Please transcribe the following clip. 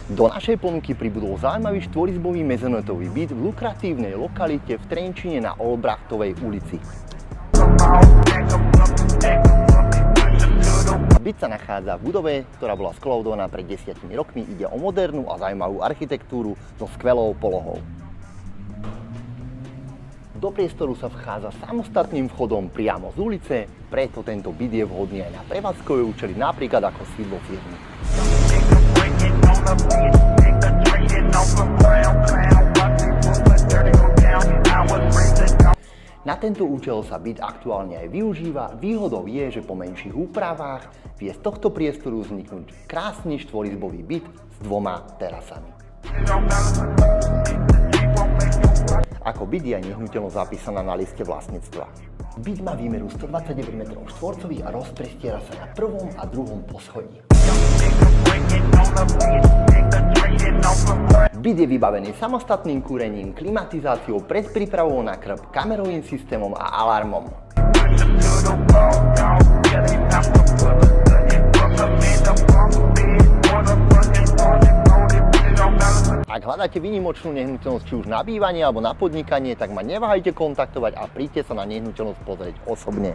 Do našej ponuky pribudol zaujímavý štvorizbový mezonetový byt v lukratívnej lokalite v Trenčine na Olbrachtovej ulici. Byt sa nachádza v budove, ktorá bola skolaudovaná pred 10 rokmi. Ide o modernú a zaujímavú architektúru so skvelou polohou. Do priestoru sa vchádza samostatným vchodom priamo z ulice, preto tento byt je vhodný aj na prevádzkové účely, napríklad ako sídlo firmy. Na tento účel sa byt aktuálne aj využíva. Výhodou je, že po menších úpravách vie z tohto priestoru vzniknúť krásny štvorizbový byt s 2 terasami. Ako byt je aj nehnuteľnosť zapísaná na liste vlastníctva. Byt má výmeru 129 m2 a rozprestiera sa na prvom a druhom poschodí. Byt je vybavený samostatným kúrením, klimatizáciou, predprípravou na krb, kamerovým systémom a alarmom. Ak hľadáte výnimočnú nehnuteľnosť či už na bývanie alebo na podnikanie, tak ma neváhajte kontaktovať a príďte sa na nehnuteľnosť pozrieť osobne.